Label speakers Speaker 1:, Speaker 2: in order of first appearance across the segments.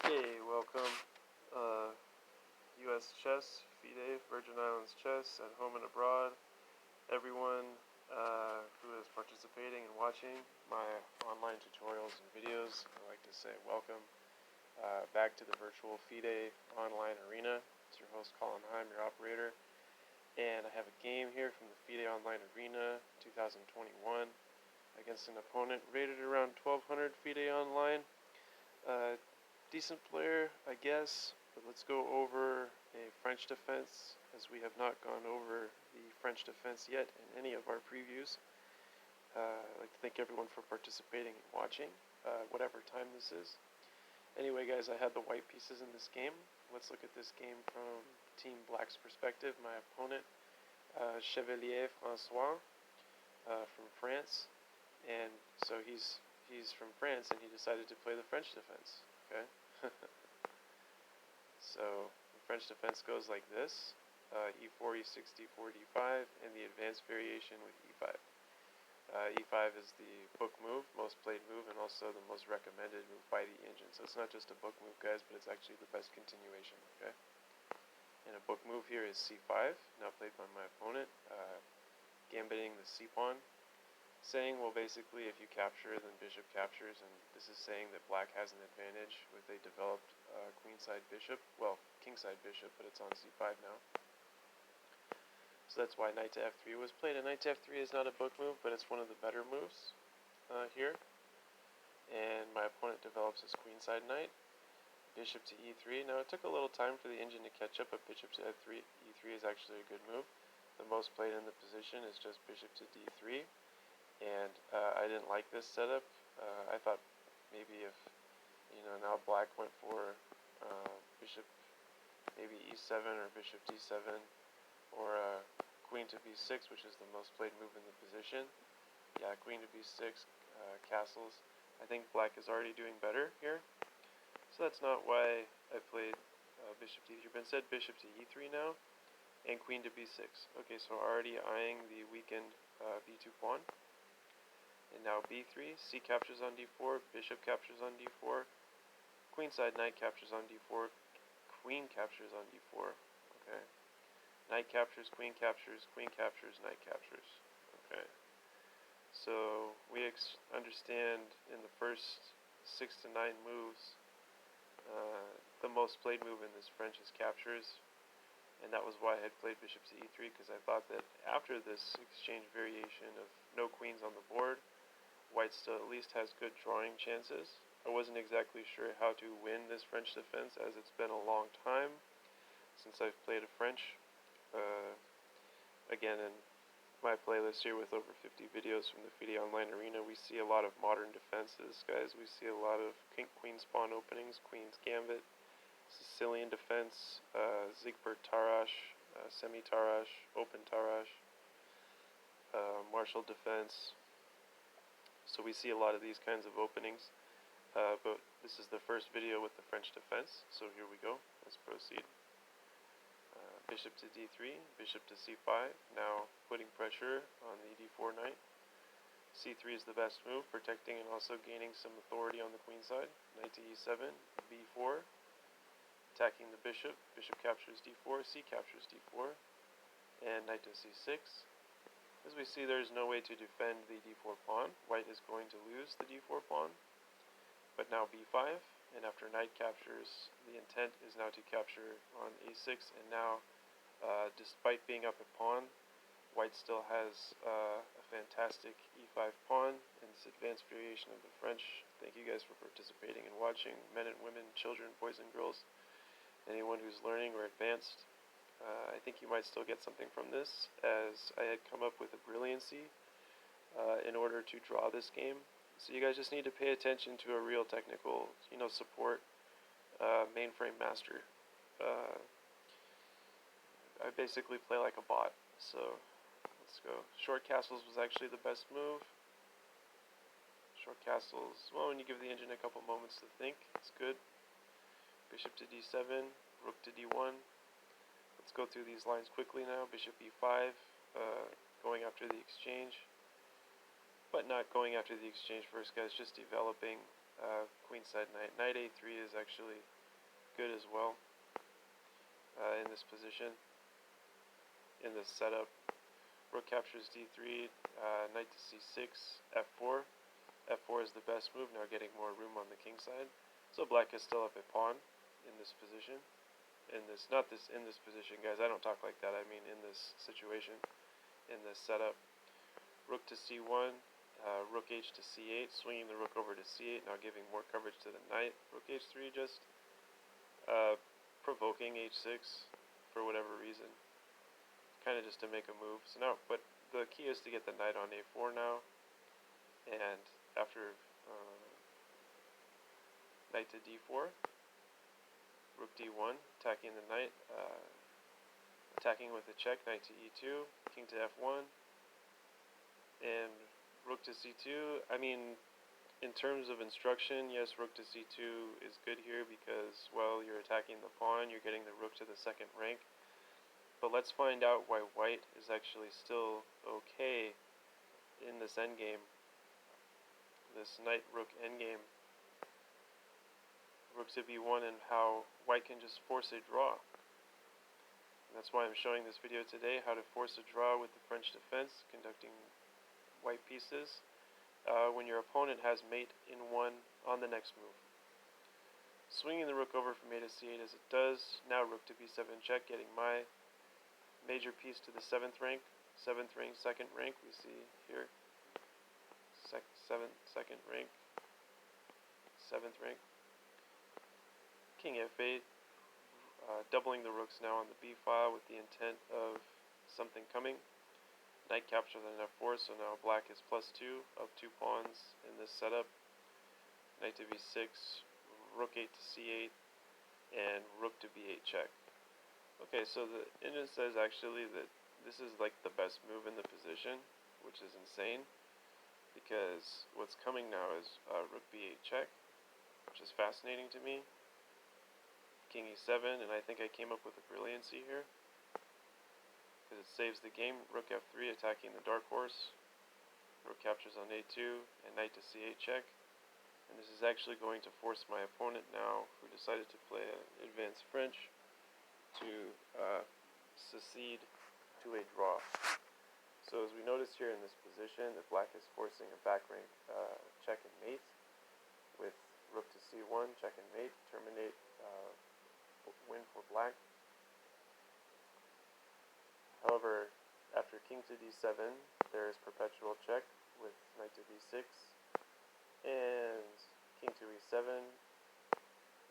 Speaker 1: Hey, welcome. U.S. Chess, FIDE, Virgin Islands Chess, at home and abroad. Everyone who is participating and watching my online tutorials and videos, I'd like to say welcome back to the virtual FIDE online arena. It's your host Colin Heim, your operator. And I have a game here from the FIDE Online Arena 2021 against an opponent rated around 1200 FIDE Online. Decent player, I guess, but let's go over a French defense, as we have not gone over the French defense yet in any of our previews. I'd like to thank everyone for participating and watching, whatever time this is. Anyway, guys, I had the white pieces in this game. Let's look at this game from Team Black's perspective. My opponent, Chevalier Francois, from France, and so he's from France, and he decided to play the French defense. Okay. So the French defense goes like this: e4, e6, d4, d5, and the advanced variation with e5. E5 is the book move, most played move, and also the most recommended move by the engine. So it's not just a book move, guys, but it's actually the best continuation. Okay. And a book move here is c5, now played by my opponent, gambiting the c pawn. Saying, well, basically, if you capture, then bishop captures, and this is saying that black has an advantage with a developed queenside bishop, well, kingside bishop, but it's on c5 now. So that's why knight to f3 was played, and knight to f3 is not a book move, but it's one of the better moves here. And my opponent develops his queenside knight, bishop to e3. Now, it took a little time for the engine to catch up, but bishop to f3, e3 is actually a good move. The most played in the position is just bishop to d3. And I didn't like this setup. I thought maybe if, now black went for bishop maybe e7 or bishop d7 or queen to b6, which is the most played move in the position. Yeah, queen to b6, castles. I think black is already doing better here. So that's not why I played bishop to e3, but instead bishop to e3 now and queen to b6. Okay, so already eyeing the weakened b2 pawn. And now b3, c captures on d4, bishop captures on d4, queenside knight captures on d4, queen captures on d4, okay. Knight captures, knight captures, knight captures, okay. So we understand in the first 6 to 9 moves, the most played move in this French is captures, and that was why I had played bishop to e3, because I thought that after this exchange variation of no queens on the board, white still at least has good drawing chances. I wasn't exactly sure how to win this French defense, as it's been a long time since I've played a French. Again, in my playlist here with over 50 videos from the FIDE Online Arena, we see a lot of modern defenses, guys. We see a lot of queen's pawn openings, queen's gambit, Sicilian defense, Zigbert Tarrasch, semi-Tarrasch, open Tarrasch, Marshall defense. So we see a lot of these kinds of openings, but this is the first video with the French defense, so here we go. Let's proceed. Bishop to d3, bishop to c5, now putting pressure on the d4 knight. c3 is the best move, protecting and also gaining some authority on the queen side. Knight to e7, b4, attacking the bishop, bishop captures d4, c captures d4, and knight to c6. As we see, there is no way to defend the d4 pawn. White is going to lose the d4 pawn. But now b5, and after knight captures, the intent is now to capture on a6, and now, despite being up a pawn, white still has a fantastic e5 pawn in this advanced variation of the French. Thank you guys for participating and watching, men and women, children, boys and girls, anyone who's learning or advanced. I think you might still get something from this, as I had come up with a brilliancy in order to draw this game. So you guys just need to pay attention to a real technical, support mainframe master. I basically play like a bot, so let's go. Short castles was actually the best move. Short castles, well, when you give the engine a couple moments to think, it's good. Bishop to d7, rook to d1. Let's go through these lines quickly now. Bishop e5, going after the exchange, but not going after the exchange first, guys, just developing queenside knight. Knight a3 is actually good as well in this position, in this setup. Rook captures d3, knight to c6, f4. f4 is the best move, now getting more room on the king side. So black is still up a pawn in this position. In this position, guys, I don't talk like that, I mean in this situation, in this setup. Rook to c1, rook h to c8, swinging the rook over to c8, now giving more coverage to the knight. Rook h3, just provoking h6 for whatever reason, kind of just to make a move. So now, but the key is to get the knight on a4 now, and after knight to d4, rook d1, attacking the knight, attacking with a check, knight to e2, king to f1, and rook to c2. I mean, in terms of instruction, yes, rook to c2 is good here because, well, you're attacking the pawn, you're getting the rook to the second rank. But let's find out why white is actually still okay in this endgame, this knight-rook endgame, rook to b1, and how white can just force a draw. And that's why I'm showing this video today, how to force a draw with the French defense, conducting white pieces, when your opponent has mate in 1 on the next move. Swinging the rook over from a to c8 as it does, now rook to b7 check, getting my major piece to the 7th rank, 7th rank, 2nd rank, we see here, 2nd rank, 7th rank. King f8, doubling the rooks now on the b file with the intent of something coming. Knight captures on f4, so now black is +2 of 2 pawns in this setup. Knight to b6, rook 8 to c8, and rook to b8 check. Okay, so the internet says actually that this is like the best move in the position, which is insane, because what's coming now is rook b8 check, which is fascinating to me. King e7, and I think I came up with a brilliancy here, because it saves the game. Rook f3, attacking the dark horse. Rook captures on a2, and knight to c8 check. And this is actually going to force my opponent now, who decided to play advanced French, to secede to a draw. So as we notice here in this position, that black is forcing a back rank check and mate, with rook to c1, check and mate, terminate, win for black. However, after king to d7, there is perpetual check with knight to b6, and king to e7.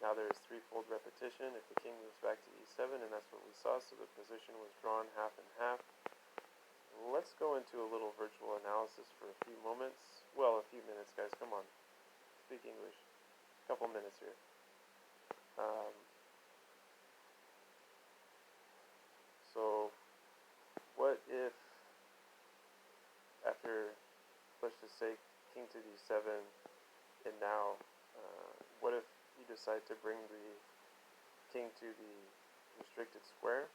Speaker 1: Now there is threefold repetition if the king moves back to e7, and that's what we saw, so the position was drawn half and half. Let's go into a little virtual analysis for a few moments. Well, a few minutes, guys, come on. Speak English. A couple minutes here. So, what if, after, let's just say, king to d7, and now, what if you decide to bring the king to the restricted square?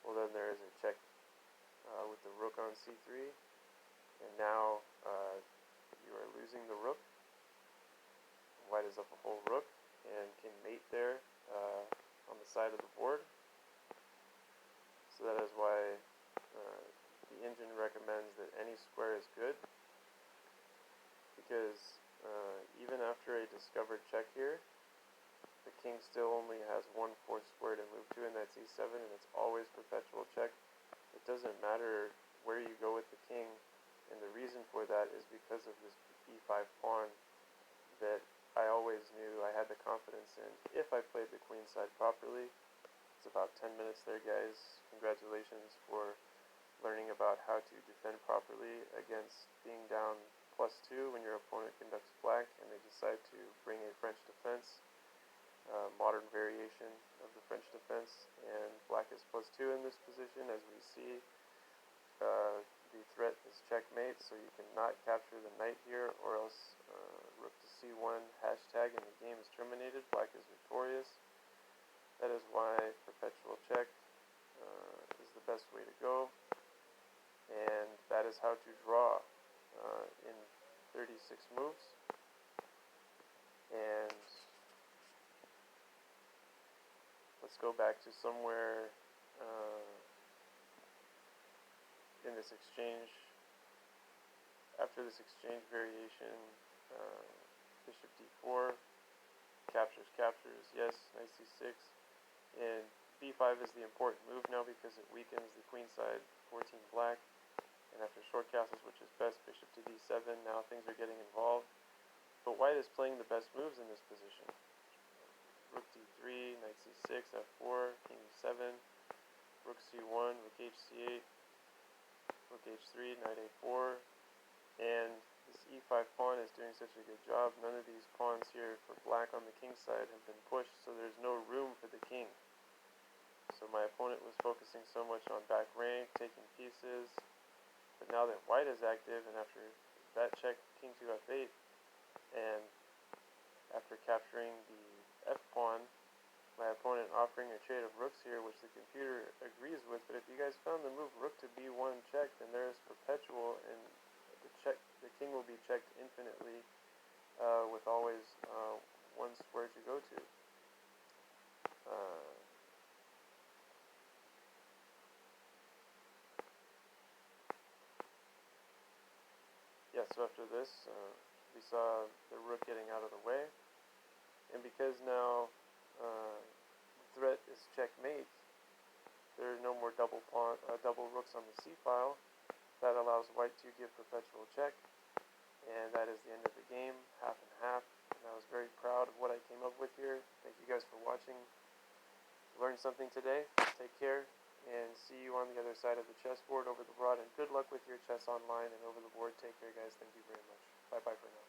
Speaker 1: Well, then there is a check with the rook on c3, and now you are losing the rook. White is up a whole rook and can mate there on the side of the board. So that is why the engine recommends that any square is good, because even after a discovered check here, the king still only has 1/4 square to move to, and that's e7, and it's always perpetual check. It doesn't matter where you go with the king, and the reason for that is because of this e5 pawn that I always knew I had the confidence in if I played the queen side properly. It's about 10 minutes there, guys. Congratulations for learning about how to defend properly against being down +2 when your opponent conducts black and they decide to bring a French defense, modern variation of the French defense, and black is +2 in this position. As we see, the threat is checkmate, so you cannot capture the knight here, or else rook to c1 hashtag and the game is terminated. Black is victorious. That is why perpetual check is the best way to go, and that is how to draw in 36 moves. And let's go back to somewhere in this exchange. After this exchange variation, bishop d4, captures, yes, knight c6, and b5 is the important move now because it weakens the queen side, 14 black, and after short castles, which is best, bishop to d7, now things are getting involved, but white is playing the best moves in this position. Rook d3, knight c6, f4, king e7, rook c1, rook h8, rook h3, knight a4, and this e5 pawn is doing such a good job. None of these pawns here for black on the king side have been pushed, so there's no room for the king. So my opponent was focusing so much on back rank, taking pieces, but now that white is active, and after that check, king to f8, and after capturing the f pawn, my opponent offering a trade of rooks here, which the computer agrees with, but if you guys found the move rook to b1 check, then there is perpetual, and the king will be checked infinitely with always one square to go to. Yeah, so after this, we saw the rook getting out of the way, and because now the threat is checkmate, there are no more double rooks on the c file. That allows white to give perpetual check, and that is the end of the game, half and half. And I was very proud of what I came up with here. Thank you guys for watching. Learned something today. Take care, and see you on the other side of the chessboard over the board. And good luck with your chess online and over the board. Take care, guys. Thank you very much. Bye-bye for now.